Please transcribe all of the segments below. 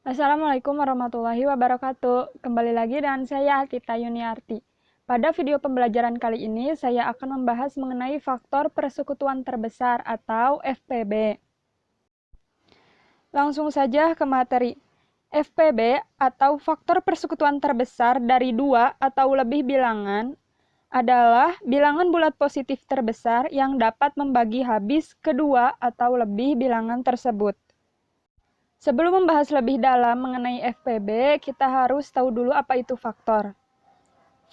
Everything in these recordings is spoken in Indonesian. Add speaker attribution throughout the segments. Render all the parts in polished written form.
Speaker 1: Assalamualaikum warahmatullahi wabarakatuh. Kembali lagi dengan saya Tita Yuniarti. Pada video pembelajaran kali ini, saya akan membahas mengenai faktor persekutuan terbesar atau FPB. Langsung saja ke materi. FPB atau faktor persekutuan terbesar dari dua atau lebih bilangan adalah bilangan bulat positif terbesar yang dapat membagi habis kedua atau lebih bilangan tersebut. Sebelum membahas lebih dalam mengenai FPB, kita harus tahu dulu apa itu faktor.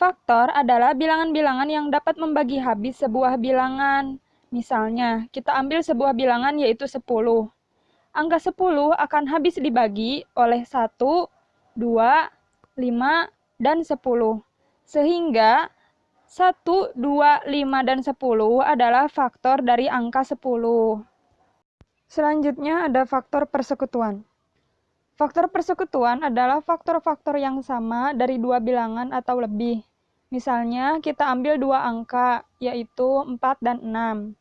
Speaker 1: Faktor adalah bilangan-bilangan yang dapat membagi habis sebuah bilangan. Misalnya, kita ambil sebuah bilangan yaitu 10. Angka 10 akan habis dibagi oleh 1, 2, 5, dan 10. Sehingga 1, 2, 5, dan 10 adalah faktor dari angka 10. Selanjutnya ada faktor persekutuan. Faktor persekutuan adalah faktor-faktor yang sama dari dua bilangan atau lebih. Misalnya, kita ambil dua angka, yaitu 4 dan 6.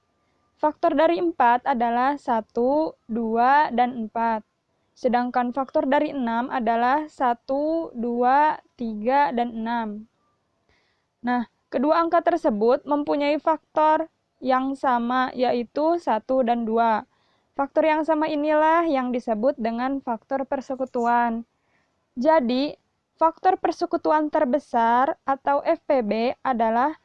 Speaker 1: Faktor dari 4 adalah 1, 2, dan 4. Sedangkan faktor dari 6 adalah 1, 2, 3, dan 6. Nah, kedua angka tersebut mempunyai faktor yang sama, yaitu 1 dan 2. Faktor yang sama inilah yang disebut dengan faktor persekutuan. Jadi, faktor persekutuan terbesar atau FPB adalah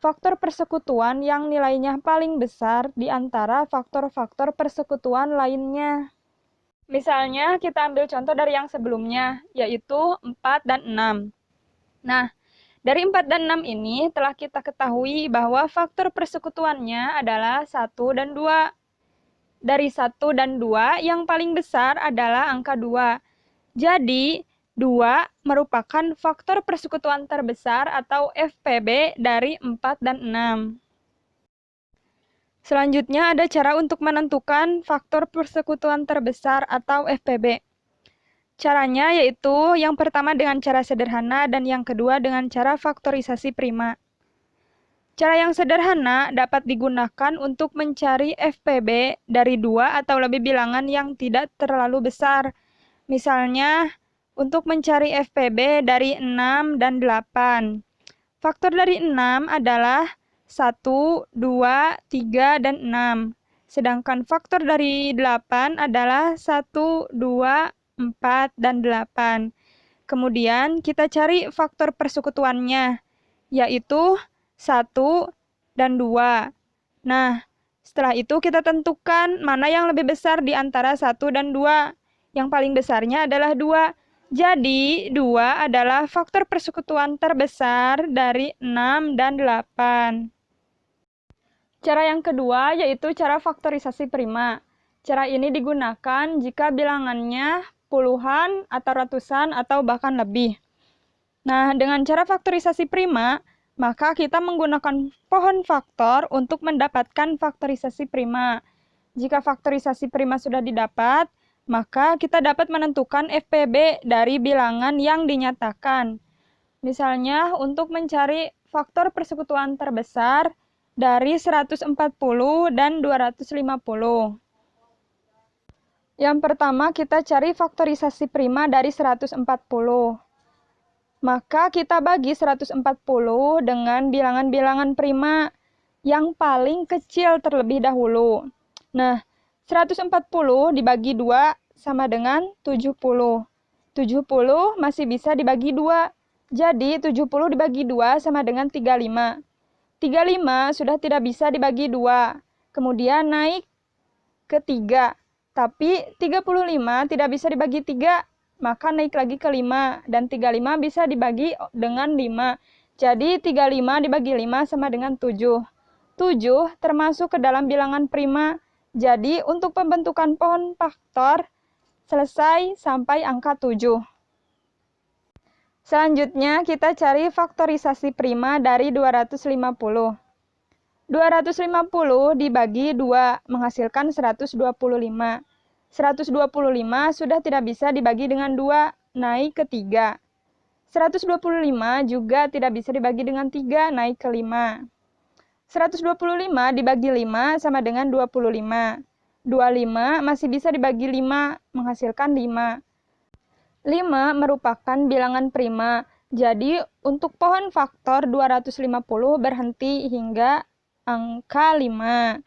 Speaker 1: faktor persekutuan yang nilainya paling besar di antara faktor-faktor persekutuan lainnya. Misalnya, kita ambil contoh dari yang sebelumnya, yaitu 4 dan 6. Nah, dari 4 dan 6 ini telah kita ketahui bahwa faktor persekutuannya adalah 1 dan 2. Dari 1 dan 2, yang paling besar adalah angka 2. Jadi, 2 merupakan faktor persekutuan terbesar atau FPB dari 4 dan 6. Selanjutnya ada cara untuk menentukan faktor persekutuan terbesar atau FPB. Caranya yaitu yang pertama dengan cara sederhana dan yang kedua dengan cara faktorisasi prima. Cara yang sederhana dapat digunakan untuk mencari FPB dari dua atau lebih bilangan yang tidak terlalu besar. Misalnya, untuk mencari FPB dari 6 dan 8. Faktor dari 6 adalah 1, 2, 3, dan 6. Sedangkan faktor dari 8 adalah 1, 2, 4, dan 8. Kemudian kita cari faktor persekutuannya, yaitu 1 dan 2. Nah, setelah itu kita tentukan mana yang lebih besar di antara 1 dan 2. Yang paling besarnya adalah 2. Jadi, 2 adalah faktor persekutuan terbesar dari 6 dan 8. Cara yang kedua yaitu cara faktorisasi prima. Cara ini digunakan jika bilangannya puluhan atau ratusan atau bahkan lebih. Nah, dengan cara faktorisasi prima, maka kita menggunakan pohon faktor untuk mendapatkan faktorisasi prima. Jika faktorisasi prima sudah didapat, maka kita dapat menentukan FPB dari bilangan yang dinyatakan. Misalnya, untuk mencari faktor persekutuan terbesar dari 140 dan 250. Yang pertama, kita cari faktorisasi prima dari 140. Maka kita bagi 140 dengan bilangan-bilangan prima yang paling kecil terlebih dahulu. Nah, 140 dibagi 2 sama dengan 70. 70 masih bisa dibagi 2. Jadi, 70 dibagi 2 sama dengan 35. 35 sudah tidak bisa dibagi 2. Kemudian naik ke 3. Tapi 35 tidak bisa dibagi 3. Maka naik lagi ke 5, dan 35 bisa dibagi dengan 5. Jadi 35 dibagi 5 sama dengan 7. 7 termasuk ke dalam bilangan prima. Jadi untuk pembentukan pohon faktor selesai sampai angka 7. Selanjutnya kita cari faktorisasi prima dari 250. 250 dibagi 2 menghasilkan 125. 125 sudah tidak bisa dibagi dengan 2, naik ke 3. 125 juga tidak bisa dibagi dengan 3, naik ke 5. 125 dibagi 5 sama dengan 25. 25 masih bisa dibagi 5, menghasilkan 5. 5 merupakan bilangan prima. Jadi, untuk pohon faktor 250 berhenti hingga angka 5.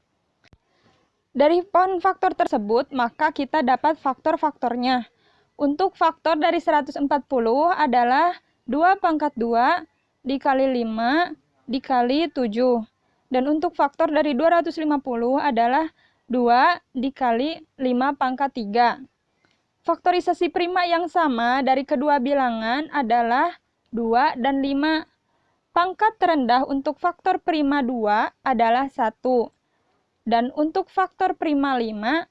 Speaker 1: Dari pohon faktor tersebut, maka kita dapat faktor-faktornya. Untuk faktor dari 140 adalah 2 pangkat 2 dikali 5 dikali 7. Dan untuk faktor dari 250 adalah 2 dikali 5 pangkat 3. Faktorisasi prima yang sama dari kedua bilangan adalah 2 dan 5. Pangkat terendah untuk faktor prima 2 adalah 1. Dan untuk faktor prima 5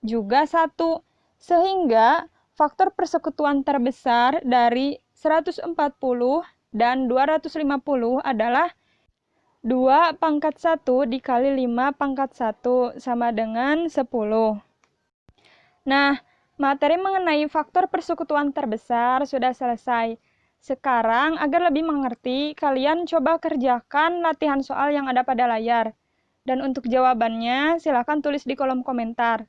Speaker 1: juga 1. Sehingga faktor persekutuan terbesar dari 140 dan 250 adalah 2 pangkat 1 dikali 5 pangkat 1 sama dengan 10. Nah, materi mengenai faktor persekutuan terbesar sudah selesai. Sekarang, agar lebih mengerti, kalian coba kerjakan latihan soal yang ada pada layar. Dan untuk jawabannya, silakan tulis di kolom komentar.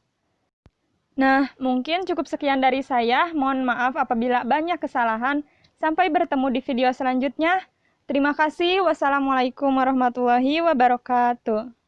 Speaker 1: Nah, mungkin cukup sekian dari saya. Mohon maaf apabila banyak kesalahan. Sampai bertemu di video selanjutnya. Terima kasih. Wassalamualaikum warahmatullahi wabarakatuh.